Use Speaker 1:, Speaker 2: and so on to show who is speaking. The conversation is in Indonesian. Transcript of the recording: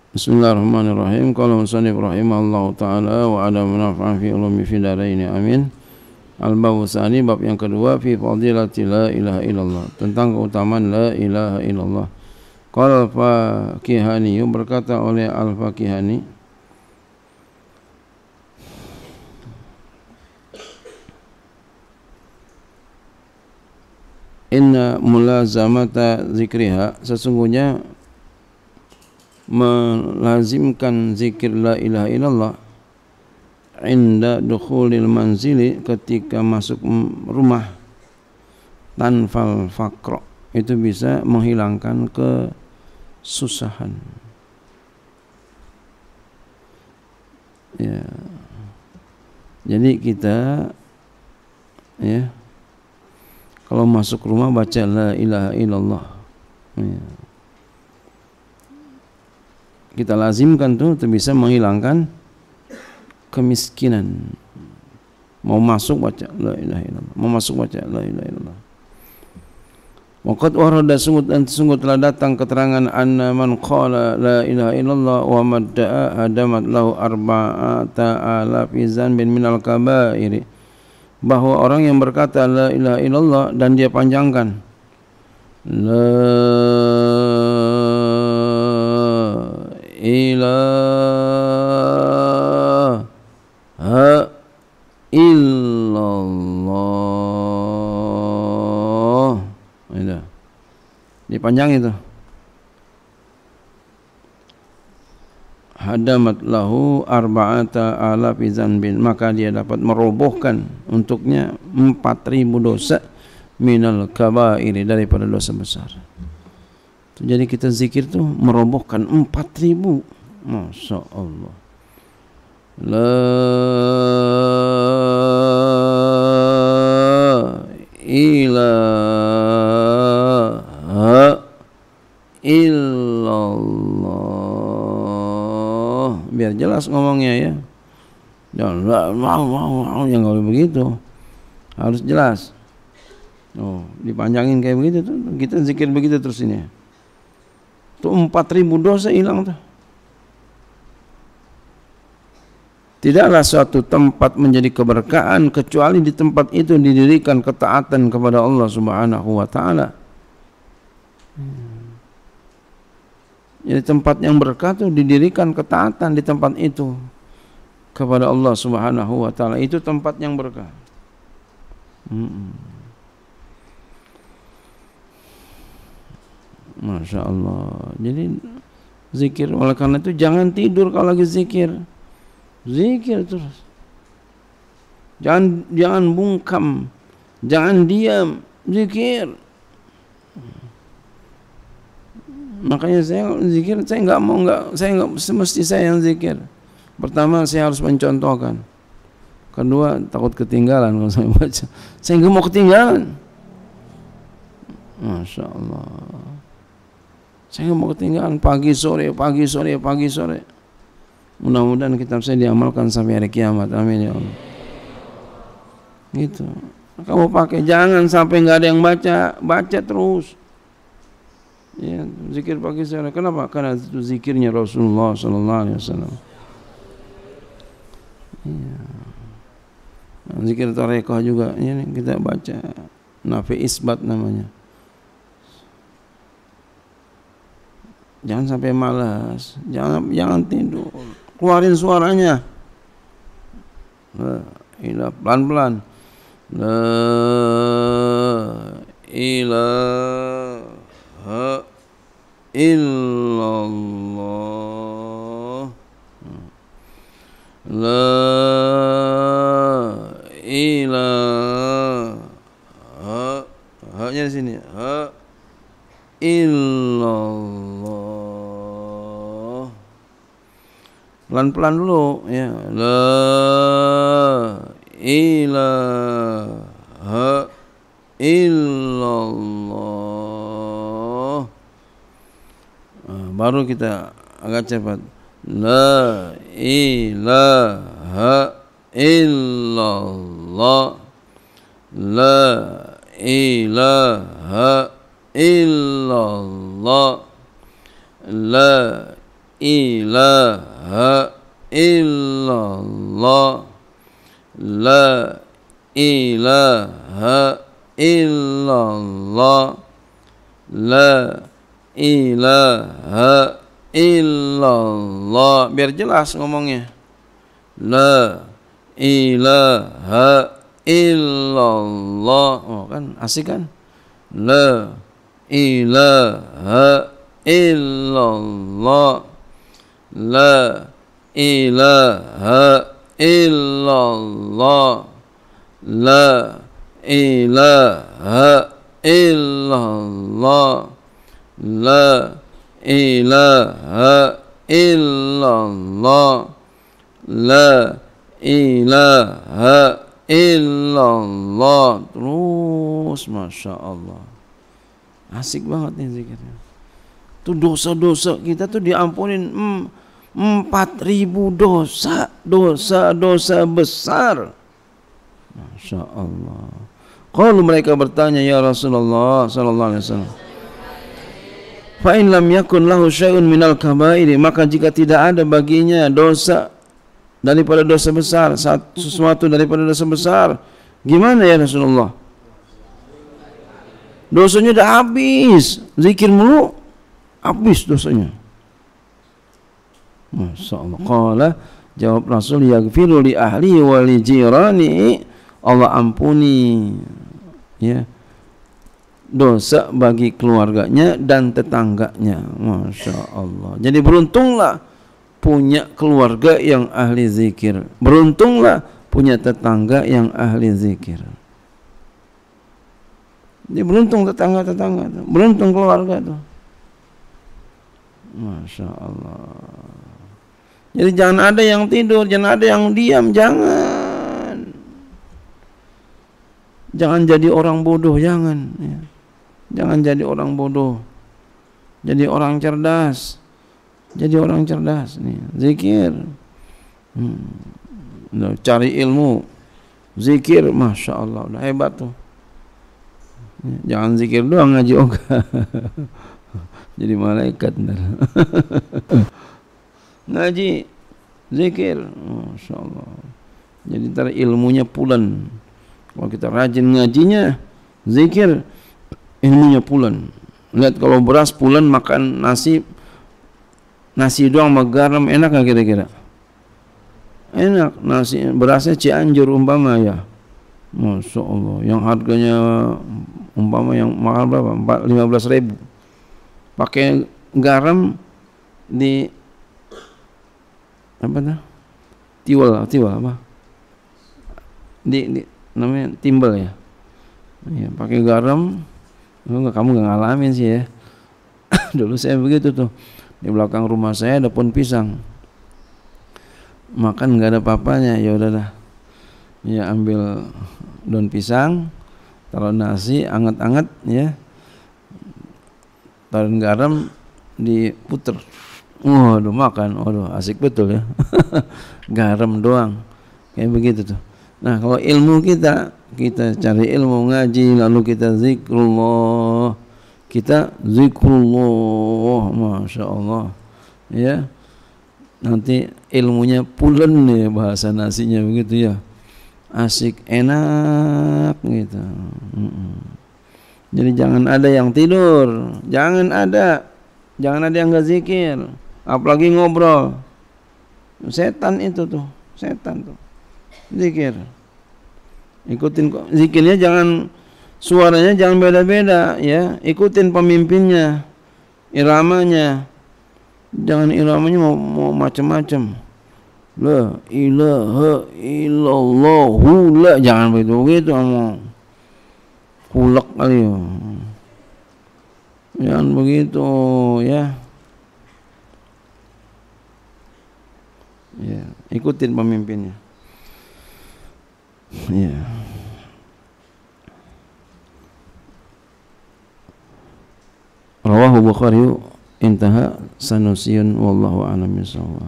Speaker 1: Bismillahirrahmanirrahim. Qala musannif rahimahullahu taala wa ada manafa'an fi ulumi fi darain amin. Al-bab tsani, bab yang kedua, fi fadilati la ilaha illallah, tentang keutamaan la ilaha illallah. Qala al-Fakihani, berkata oleh Al-Fakihani, inna mulazamata zikriha, sesungguhnya melazimkan zikir la ilaha illallah inda dukhulil manzili, ketika masuk rumah, tanfal faqra, itu bisa menghilangkan kesusahan. Ya. Jadi kita kalau masuk rumah baca la ilaha illallah. Ya. Kita lazimkan tuh bisa menghilangkan kemiskinan. Mau masuk baca la ilaha illallah, mau masuk baca la ilaha illallah. Waqad warada, sungguh telah datang keterangan anna man qala la ilaha illallah wa madda'a hadamat lahu arba'ata alafi zanbin minal kabairi, bahwa orang yang berkata la ilaha illallah dan dia panjangkan la ilaha illallah, itu dipanjang itu, hadamat lahu arba'ata alafi zanbin, maka dia dapat merobohkan untuknya 4.000 dosa minal kabairi, daripada dosa besar. Jadi kita zikir tuh merobohkan 4.000. Masya Allah. La ilaha illallah. Biar jelas ngomongnya ya. Jangan yang nggak begitu. Harus jelas. Oh, dipanjangin kayak begitu tuh. Kita zikir begitu terus ini. Tuh 4.000 dosa hilang tuh. Tidaklah suatu tempat menjadi keberkahan kecuali di tempat itu didirikan ketaatan kepada Allah Subhanahu wa taala. Jadi tempat yang berkah itu didirikan ketaatan di tempat itu kepada Allah Subhanahu wa taala. Itu tempat yang berkah. Masya Allah. Jadi zikir, oleh karena itu jangan tidur kalau lagi zikir. Zikir terus. Jangan bungkam, jangan diam, zikir. Makanya saya zikir, saya nggak semesti saya yang zikir. Pertama saya harus mencontohkan. Kedua takut ketinggalan kalau saya baca. Saya nggak mau ketinggalan. Masya Allah. Saya nggak mau ketinggalan pagi sore. Mudah-mudahan kitab saya diamalkan sampai hari kiamat. Amin ya Allah. Gitu. Kamu pakai, jangan sampai nggak ada yang baca terus. Ya, zikir pagi sore. Kenapa? Karena itu zikirnya Rasulullah sallallahu alaihi wasallam. Ya. Nah, zikir tarekah juga ini kita baca. Nafi isbat namanya. Jangan sampai malas, jangan tidur. Keluarin suaranya. La ilaha, pelan-pelan. La ilaha illallah. La ilaha, ha-nya di sini. Ha illallah. Pelan-pelan dulu ya. La ilaha illallah. Baru kita agak cepat. La ilaha illallah. La ilaha illallah. La ilaha illallah, la ilaha illallah, la ilaha illallah. Biar jelas ngomongnya. La ilaha illallah. Oh kan asik kan? La ilaha illallah, la ilaha illallah, la ilaha illallah, la ilaha illallah, la ilaha illallah. Terus Masya Allah, asik banget nih zikirnya. Tuh dosa-dosa kita tuh diampunin 4.000 dosa besar. Masya Allah. Kalau mereka bertanya, ya Rasulullah sallallahu alaihi wasallam, fa in lam yakun lahu syai'un minal kabairi, maka jika tidak ada baginya dosa daripada dosa besar, sesuatu daripada dosa besar, gimana ya Rasulullah? Dosanya udah habis, zikir mulu habis dosanya. Masya Allah. Qala, jawab Rasul, yaghfiru li ahli wa li jirani, Allah ampuni ya dosa bagi keluarganya dan tetangganya. Masya Allah. Jadi beruntunglah punya keluarga yang ahli zikir, beruntunglah punya tetangga yang ahli zikir. Dia beruntung tetangga-tetangga tuh, beruntung keluarga tuh. Masya Allah. Jadi jangan ada yang tidur, jangan ada yang diam, jangan. Jangan jadi orang bodoh, jangan. Ya. Jangan jadi orang bodoh. Jadi orang cerdas. Jadi orang cerdas nih, zikir. Cari ilmu, zikir, Masya Allah, udah hebat tuh. Jangan zikir doang, ngaji ogah. Jadi malaikat ntar. Ngaji, zikir, Masya Allah. Jadi ntar ilmunya pulen. Kalau kita rajin ngajinya, zikir, ilmunya pulen. Lihat kalau beras pulen, makan nasi doang sama garam, enak gak kira-kira? Enak. Nasi berasnya Cianjur umpama ya, Masya Allah, yang harganya umpama yang mahal berapa? 15.000. Pakai garam di apa dah? Tiwal apa? Di namanya timbal ya. Ya, pakai garam. Kamu gak ngalamin sih ya. Dulu saya begitu tuh. Di belakang rumah saya ada pohon pisang. Makan nggak ada papanya, ya udah dah. Ya ambil daun pisang, taruh nasi anget-anget ya. Taruh garam, diputer. Waduh makan, waduh asik betul ya. Garam doang. Kayak begitu tuh. Nah, kalau ilmu kita cari ilmu, ngaji, lalu kita zikrullah. Kita zikrullah, Masya Allah ya, nanti ilmunya pulen nih, bahasa nasinya begitu ya, asik, enak gitu. Jadi jangan ada yang tidur, jangan ada yang nggak zikir, apalagi ngobrol. Setan itu tuh, setan tuh zikir. Ikutin zikirnya, jangan suaranya jangan beda-beda ya, ikutin pemimpinnya, iramanya. Jangan iramanya mau macam-macam. La ilaha illallah, la, jangan begitu mau hulak kali ya. Jangan begitu ya. Ya, ikutin pemimpinnya. Ya. Rawahu Bukhari, intaha, sanusiyun wallahu a'lam bishawab.